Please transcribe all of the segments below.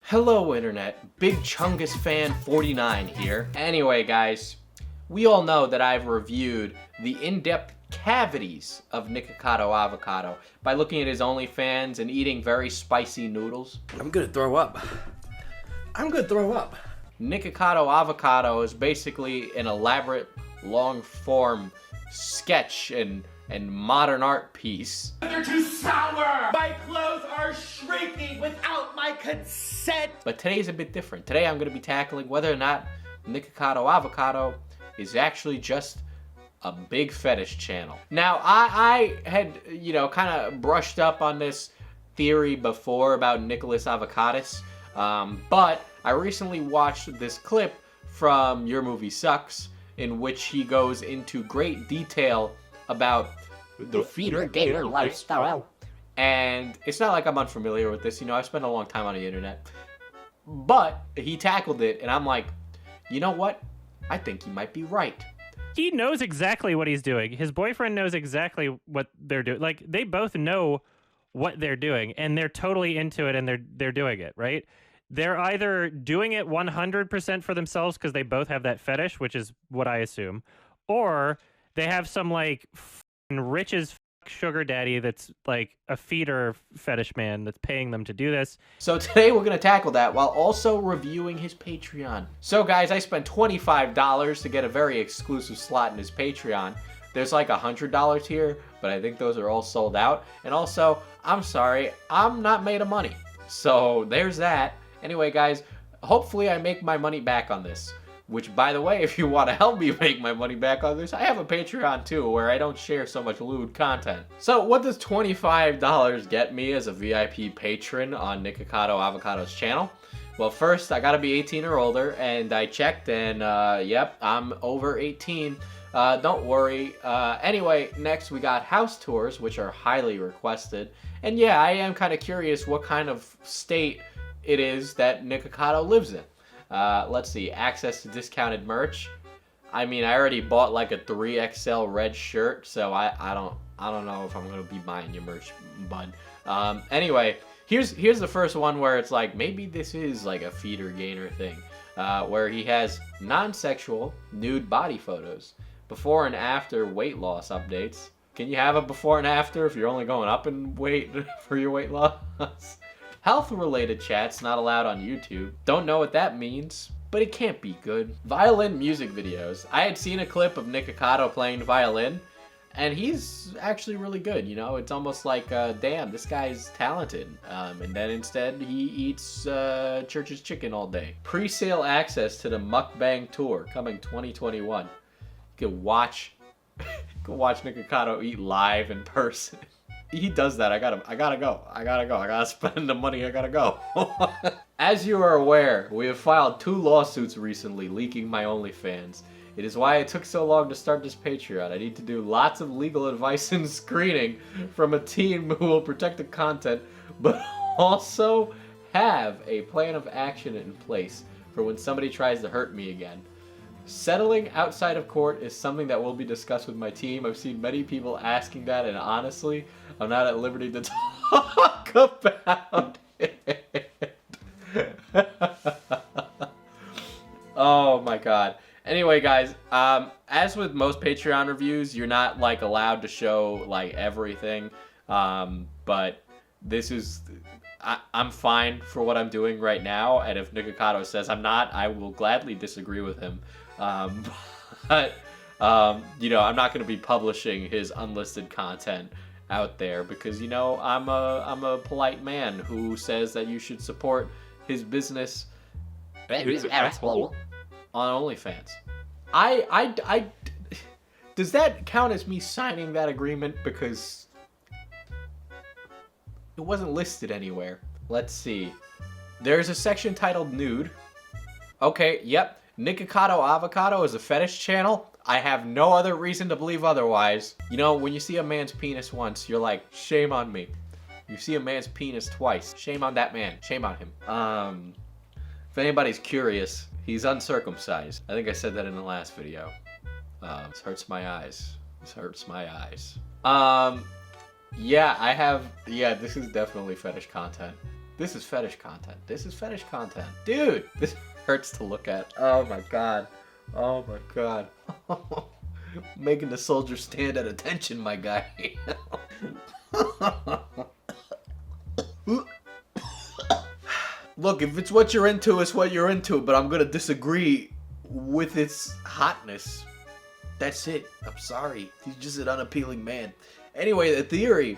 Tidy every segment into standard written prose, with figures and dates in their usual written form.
Hello Internet, Big Chungus Fan 49 here. Anyway guys, we all know that I've reviewed the in-depth cavities of Nikocado Avocado by looking at his OnlyFans and eating very spicy noodles. I'm gonna throw up. Nikocado Avocado is basically an elaborate, long-form sketch and modern art piece. They're too sour! My clothes are shrinking without my consent! But today's a bit different. Today I'm going to be tackling whether or not Nikocado Avocado is actually just a big fetish channel. Now, I had, kind of brushed up on this theory before about Nicholas Avocados, but I recently watched this clip from Your Movie Sucks in which he goes into great detail about the feeder gator lifestyle. And it's not like I'm unfamiliar with this, I've spent a long time on the internet. But he tackled it, and I'm like, you know what? I think he might be right. He knows exactly what he's doing. His boyfriend knows exactly what they're doing. Like, they both know what they're doing, and they're totally into it, and they're doing it, right? They're either doing it 100% for themselves because they both have that fetish, which is what I assume, or they have some, like, rich as sugar daddy that's like a feeder fetish man that's paying them to do this. So today we're going to tackle that while also reviewing his Patreon. So guys, I spent $25 to get a very exclusive slot in his Patreon. There's like $100 here, but I think those are all sold out. And also, I'm sorry, I'm not made of money. So there's that. Anyway guys, hopefully I make my money back on this. Which, by the way, if you want to help me make my money back on this, I have a Patreon too, where I don't share so much lewd content. So what does $25 get me as a VIP patron on Nikocado Avocado's channel? Well, first, I gotta be 18 or older, and I checked, and yep, I'm over 18. Don't worry. Anyway, next we got house tours, which are highly requested. And yeah, I am kind of curious what kind of state it is that Nikocado lives in. Let's see, access to discounted merch. I mean, I already bought like a 3XL red shirt, so I don't know if I'm gonna be buying your merch, bud. Anyway, here's the first one where it's like maybe this is like a feeder gainer thing, where he has non-sexual nude body photos, before and after weight loss updates. Can you have a before and after if you're only going up in weight for your weight loss? Health-related chats not allowed on YouTube. Don't know what that means, but it can't be good. Violin music videos. I had seen a clip of Nikocado playing violin, and he's actually really good, It's almost like, damn, this guy's talented. And then instead, he eats Church's chicken all day. Pre-sale access to the Mukbang Tour coming 2021. You can watch Nikocado eat live in person. He does that. I gotta go. I gotta spend the money. I gotta go. As you are aware, we have filed 2 lawsuits recently leaking my OnlyFans. It is why it took so long to start this Patreon. I need to do lots of legal advice and screening from a team who will protect the content, but also have a plan of action in place for when somebody tries to hurt me again. Settling outside of court is something that will be discussed with my team. I've seen many people asking that, and honestly, I'm not at liberty to talk about it. Oh my god. Anyway, guys, as with most Patreon reviews, you're not like allowed to show like everything, but this is... I'm fine for what I'm doing right now, and if Nikocado says I'm not, I will gladly disagree with him. But I'm not going to be publishing his unlisted content out there because, I'm a polite man who says that you should support his business on OnlyFans. Does that count as me signing that agreement? Because it wasn't listed anywhere. Let's see. There's a section titled Nude. Okay, yep. Nikocado Avocado is a fetish channel. I have no other reason to believe otherwise. When you see a man's penis once, you're like, shame on me. You see a man's penis twice. Shame on that man. Shame on him. If anybody's curious, he's uncircumcised. I think I said that in the last video. This hurts my eyes. This hurts my eyes. Yeah, this is definitely fetish content. This is fetish content. This is fetish content. Dude, this hurts to look at. Oh my god. Oh my god. Making the soldier stand at attention, my guy. Look, if it's what you're into, it's what you're into, but I'm gonna disagree with its hotness. That's it. I'm sorry. He's just an unappealing man. Anyway, the theory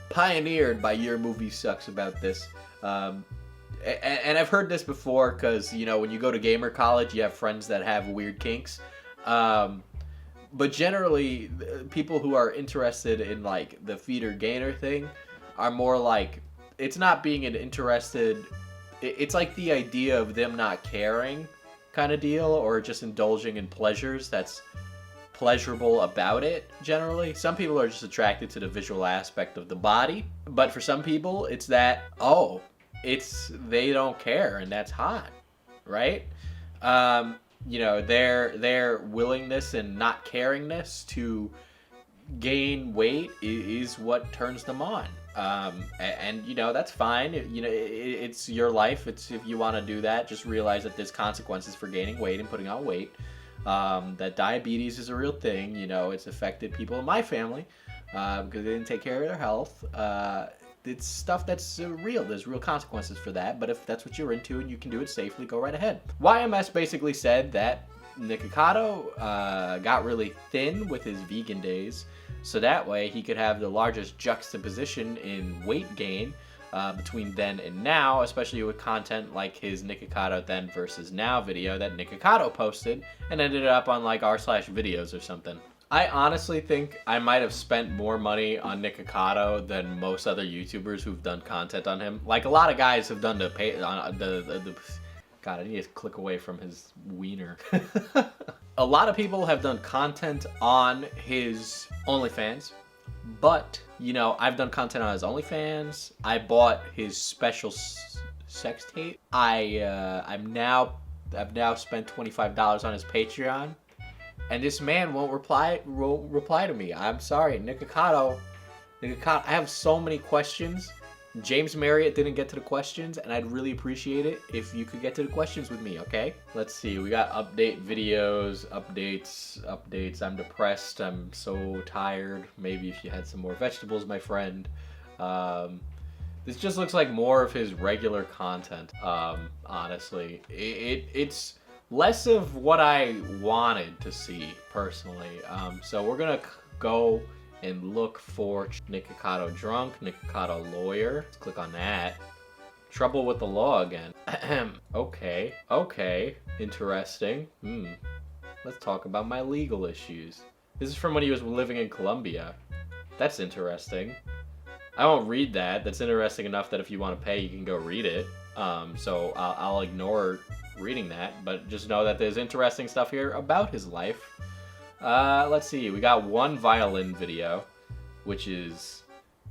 pioneered by Your Movie Sucks about this. And I've heard this before because, you know, when you go to gamer college, you have friends that have weird kinks. But generally, people who are interested in, like, the feeder gainer thing are more like, it's not being an interested... It's like the idea of them not caring kind of deal, or just indulging in pleasures that's pleasurable about it, generally. Some people are just attracted to the visual aspect of the body, but for some people, it's that, oh, they don't care, and that's hot, right? You know, their willingness and not caringness to gain weight is what turns them on. And you know, that's fine. You know, it's your life. It's, if you want to do that, just realize that there's consequences for gaining weight and putting on weight. That diabetes is a real thing. You know, it's affected people in my family because they didn't take care of their health. It's stuff that's real. There's real consequences for that. But if that's what you're into and you can do it safely, go right ahead. YMS basically said that Nikocado got really thin with his vegan days, so that way he could have the largest juxtaposition in weight gain between then and now, especially with content like his Nikocado then versus now video that Nikocado posted and ended up on like r/videos or something. I honestly think I might have spent more money on Nikocado than most other YouTubers who've done content on him. Like, a lot of guys have done the God, I need to click away from his wiener. A lot of people have done content on his OnlyFans, but, you know, I've done content on his OnlyFans. I bought his special sex tape. I've now spent $25 on his Patreon, and this man won't reply to me. I'm sorry, Nikocado, I have so many questions. James Marriott didn't get to the questions, and I'd really appreciate it if you could get to the questions with me, okay? Let's see, we got update videos, updates. I'm depressed, I'm so tired. Maybe if you had some more vegetables, my friend. This just looks like more of his regular content, honestly. It's less of what I wanted to see, personally. So we're gonna go and look for Nikocado drunk, Nikocado lawyer. Let's click on that. Trouble with the law again. Okay, interesting. Let's talk about my legal issues. This is from when he was living in Colombia. That's interesting. I won't read that. That's interesting enough that if you want to pay, you can go read it. So I'll ignore reading that, but just know that there's interesting stuff here about his life. Let's see, we got one violin video, which is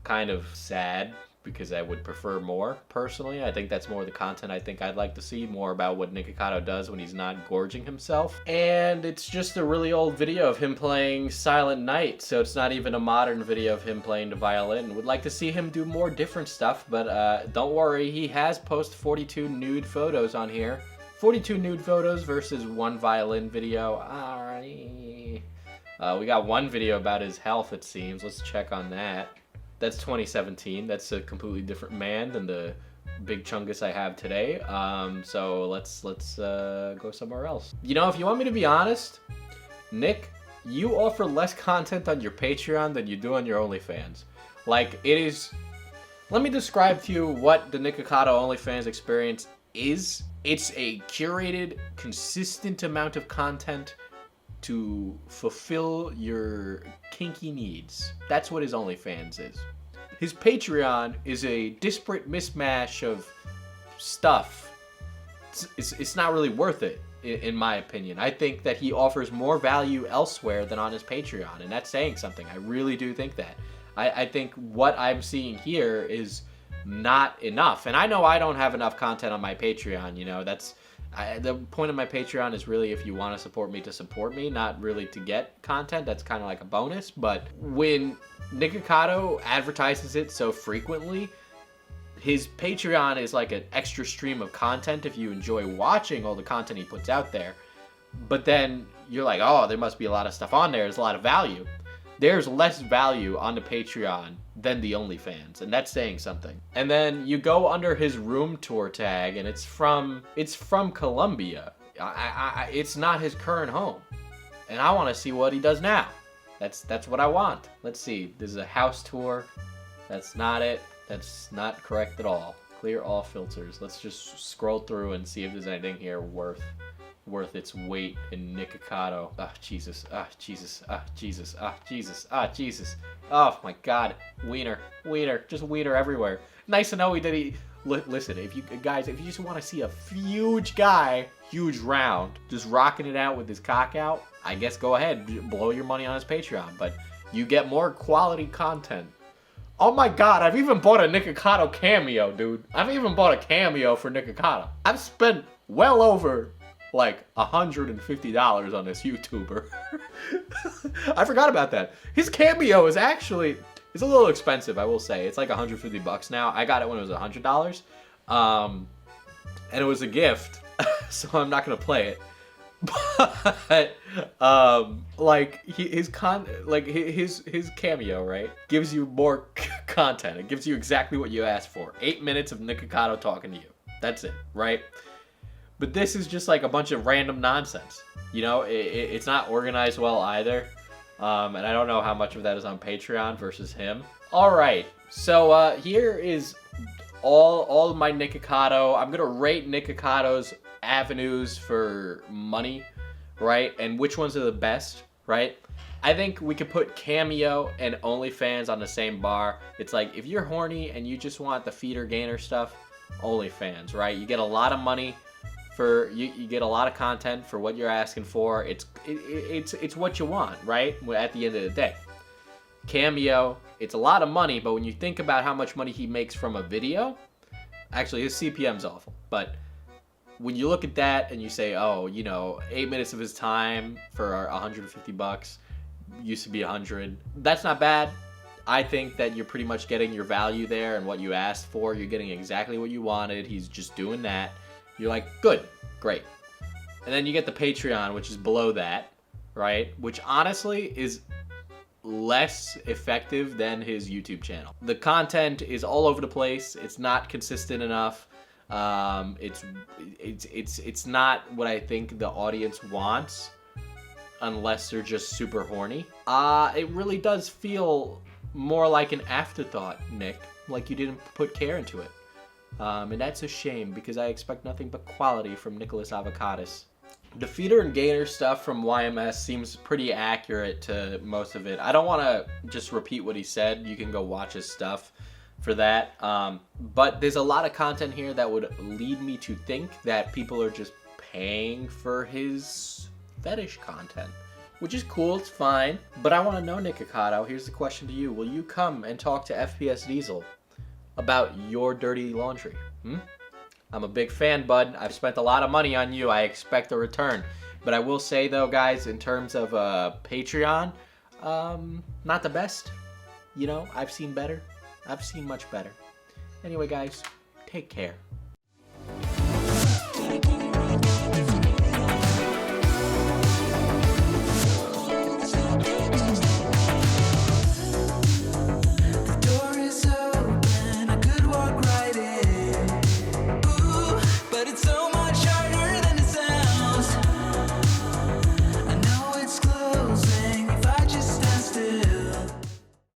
kind of sad because I would prefer more, personally. I think that's more the content I think I'd like to see, more about what Nikocado does when he's not gorging himself. And it's just a really old video of him playing Silent Night, so it's not even a modern video of him playing the violin. Would like to see him do more different stuff, but don't worry, he has posted 42 nude photos on here. 42 nude photos versus one violin video. Alright. We got one video about his health, it seems. Let's check on that. That's 2017. That's a completely different man than the big chungus I have today. So let's go somewhere else. You know, if you want me to be honest, Nick, you offer less content on your Patreon than you do on your OnlyFans. Like, it is... Let me describe to you what the Nikocado OnlyFans experience is. It's a curated, consistent amount of content to fulfill your kinky needs. That's what his OnlyFans is. His Patreon is a disparate mismatch of stuff. It's not really worth it, in my opinion. I think that he offers more value elsewhere than on his Patreon, and that's saying something. I really do think that. I think what I'm seeing here is not enough. And I know I don't have enough content on my Patreon, you know, the point of my Patreon is really if you want to support me, not really to get content. That's kind of like a bonus. But when Nikocado advertises it so frequently, His Patreon is like an extra stream of content if you enjoy watching all the content he puts out there. But then you're like, oh, there must be a lot of stuff on there. There's a lot of value. There's less value on the Patreon than the OnlyFans, and that's saying something. And then you go under his room tour tag, and it's from Colombia. It's not his current home, and I want to see what he does now. That's what I want. Let's see. This is a house tour. That's not it. That's not correct at all. Clear all filters. Let's just scroll through and see if there's anything here worth its weight in Nikocado. Ah, Jesus. Ah, Jesus. Ah, Jesus. Ah, Jesus. Ah, Jesus. Oh, my God. Wiener. Just wiener everywhere. Nice to know listen, if you just want to see a huge guy, huge round, just rocking it out with his cock out, I guess go ahead. Blow your money on his Patreon. But you get more quality content. Oh my God, I've even bought a Nikocado cameo, dude. I've even bought a cameo for Nikocado. I've spent well over like $150 on this YouTuber. I forgot about that. His cameo is actually, it's a little expensive, I will say. It's like $150 now. I got it when it was $100. And it was a gift, so I'm not gonna play it. But like his cameo, right, gives you more content. It gives you exactly what you asked for. 8 minutes of Nikocado talking to you. That's it, right? But this is just like a bunch of random nonsense. You know, it's not organized well either. And I don't know how much of that is on Patreon versus him. All right, so here is all of my Nikocado. I'm gonna rate Nicocado's avenues for money, right? And which ones are the best, right? I think we could put Cameo and OnlyFans on the same bar. It's like, if you're horny and you just want the feeder gainer stuff, OnlyFans, right? You get a lot of money for, you get a lot of content for what you're asking for. It's what you want, right? At the end of the day. Cameo, it's a lot of money, but when you think about how much money he makes from a video, actually his CPM's awful, but when you look at that and you say, oh, you know, 8 minutes of his time for $150 used to be 100. That's not bad. I think that you're pretty much getting your value there and what you asked for. You're getting exactly what you wanted. He's just doing that. You're like, good, great. And then you get the Patreon, which is below that, right? Which honestly is less effective than his YouTube channel. The content is all over the place. It's not consistent enough. It's not what I think the audience wants unless they're just super horny. It really does feel more like an afterthought, Nick, like you didn't put care into it. And that's a shame because I expect nothing but quality from Nicholas Avocados. The feeder and gainer stuff from YMS seems pretty accurate to most of it. I don't want to just repeat what he said. You can go watch his stuff for that. But there's a lot of content here that would lead me to think that people are just paying for his fetish content, which is cool, it's fine. But I want to know, Nikocado, here's the question to you. Will you come and talk to FPS Diesel about your dirty laundry? I'm a big fan, bud. I've spent a lot of money on you. I expect a return. But I will say, though, guys, in terms of Patreon, not the best. You know, I've seen better. I've seen much better. Anyway, guys, take care.